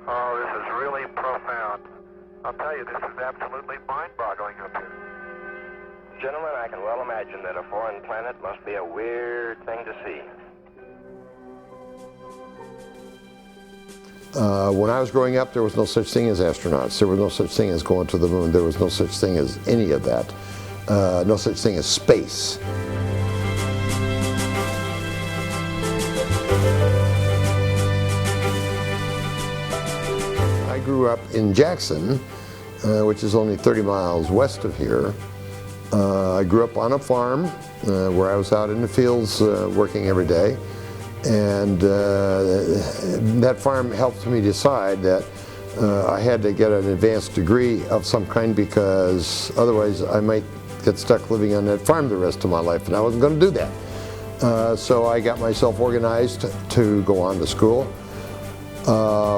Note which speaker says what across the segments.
Speaker 1: Oh, this is really profound. I'll tell you, this is absolutely mind-boggling up here.
Speaker 2: Gentlemen, I can well imagine that a foreign planet must be a weird thing to see.
Speaker 3: When I was growing up, there was no such thing as astronauts. There was no such thing as going to the moon. There was no such thing as any of that. No such thing as space. I grew up in Jackson, which is only 30 miles west of here. I grew up on a farm where I was out in the fields working every day. And that farm helped me decide that I had to get an advanced degree of some kind, because otherwise I might get stuck living on that farm the rest of my life, and I wasn't going to do that. So I got myself organized to go on to school.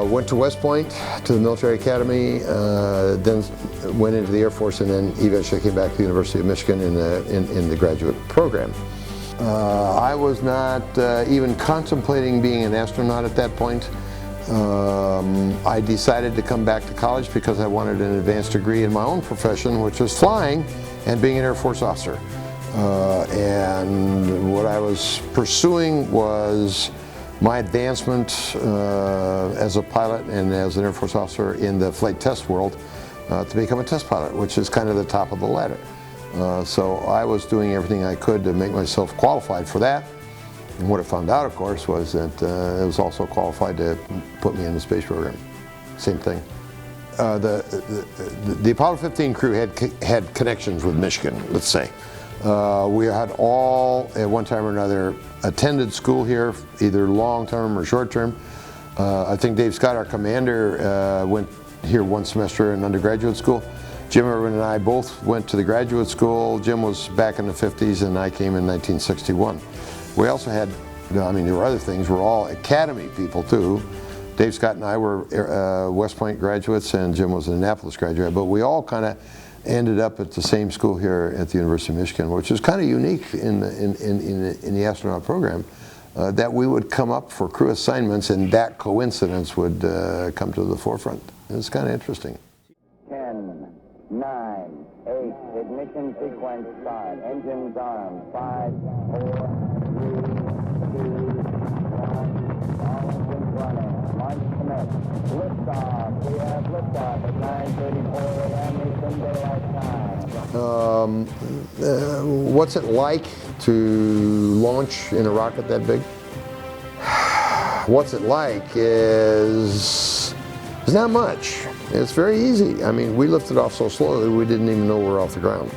Speaker 3: Went to West Point, to the military academy, then went into the Air Force, and then eventually came back to the University of Michigan in the graduate program. I was not even contemplating being an astronaut at that point. I decided to come back to college because I wanted an advanced degree in my own profession, which was flying and being an Air Force officer. And what I was pursuing was my advancement as a pilot and as an Air Force officer in the flight test world to become a test pilot, which is kind of the top of the ladder. So I was doing everything I could to make myself qualified for that. And what I found out, of course, was that it was also qualified to put me in the space program. Same thing. The Apollo 15 crew had connections with Michigan, let's say. We had all, at one time or another, attended school here, either long-term or short-term. I think Dave Scott, our commander, went here one semester in undergraduate school. Jim Irwin and I both went to the graduate school. Jim was back in the 50s and I came in 1961. We also had, I mean, there were other things. We're all academy people too. Dave Scott and I were West Point graduates, and Jim was an Annapolis graduate, but we all kind of ended up at the same school here at the University of Michigan, which is kind of unique in the astronaut program, that we would come up for crew assignments and that coincidence would come to the forefront. It's kind of interesting.
Speaker 4: 10, 9, 8, ignition sequence start, engines armed, 5, 4, 3, 2, 1, all engines running, launch commenced, liftoff, we have liftoff at 9:34 a.m. Eastern Daylight Time.
Speaker 3: What's it like to launch in a rocket that big? What's it like is not much. It's very easy. I mean, we lifted off so slowly we didn't even know we were off the ground.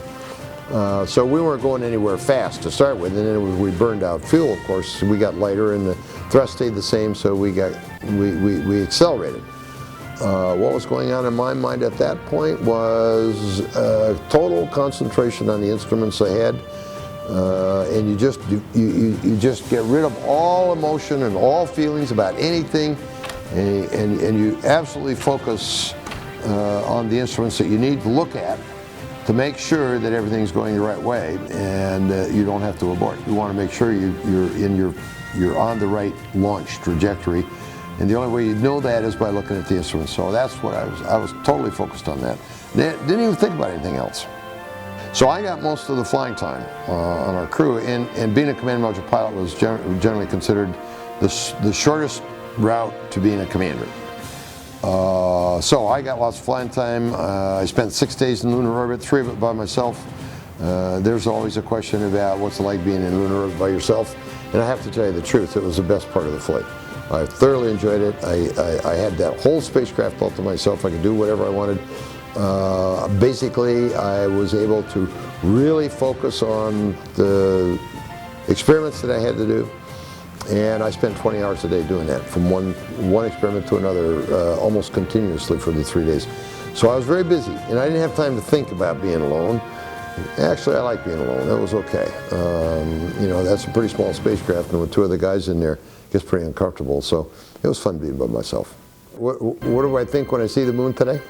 Speaker 3: So we weren't going anywhere fast to start with, and then we burned out fuel, of course. We got lighter and the thrust stayed the same, so we accelerated. What was going on in my mind at that point was total concentration on the instruments ahead, and you just get rid of all emotion and all feelings about anything, and you absolutely focus on the instruments that you need to look at to make sure that everything's going the right way, and you don't have to abort. You want to make sure you're on the right launch trajectory, and the only way you know that is by looking at the instruments. So that's what I was totally focused on that. Didn't even think about anything else. So I got most of the flying time on our crew, and being a command module pilot was generally considered the shortest route to being a commander. So I got lots of flying time. I spent 6 days in lunar orbit, 3 of it by myself. There's always a question about what's it like being in lunar orbit by yourself, and I have to tell you the truth, it was the best part of the flight. I thoroughly enjoyed it. I had that whole spacecraft built to myself. I could do whatever I wanted. Basically, I was able to really focus on the experiments that I had to do, and I spent 20 hours a day doing that, from one experiment to another, almost continuously for the 3 days. So I was very busy, and I didn't have time to think about being alone. Actually, I like being alone. That was okay. You know, that's a pretty small spacecraft, and with 2 other guys in there, it gets pretty uncomfortable. So it was fun being by myself. What do I think when I see the moon today?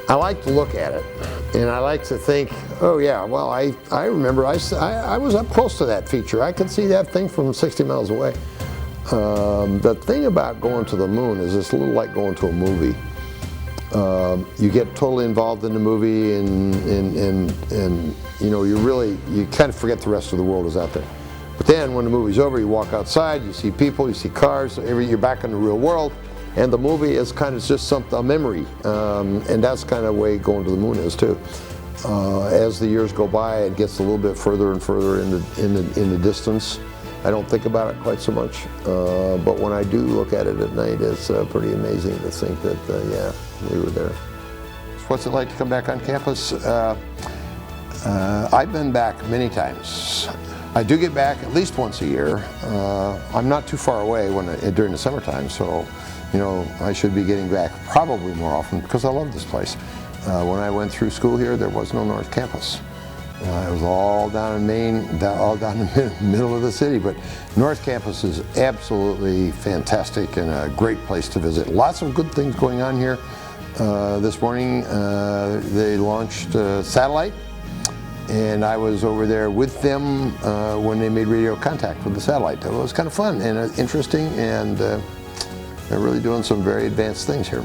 Speaker 3: I like to look at it, and I like to think, oh yeah, well, I remember I was up close to that feature. I could see that thing from 60 miles away. The thing about going to the moon is it's a little like going to a movie. You get totally involved in the movie, and you know, you kind of forget the rest of the world is out there. But then when the movie's over, you walk outside, you see people, you see cars, you're back in the real world, and the movie is kind of just a memory, and that's kind of the way going to the moon is too. As the years go by, it gets a little bit further and further in the distance. I don't think about it quite so much, but when I do look at it at night, it's pretty amazing to think that, yeah, we were there. What's it like to come back on campus? I've been back many times. I do get back at least once a year. I'm not too far away during the summertime, so you know, I should be getting back probably more often because I love this place. When I went through school here, there was no North Campus. It was all down in Maine, all down in the middle of the city, but North Campus is absolutely fantastic and a great place to visit. Lots of good things going on here. This morning they launched satellite, and I was over there with them when they made radio contact with the satellite. It was kind of fun and interesting, and they're really doing some very advanced things here.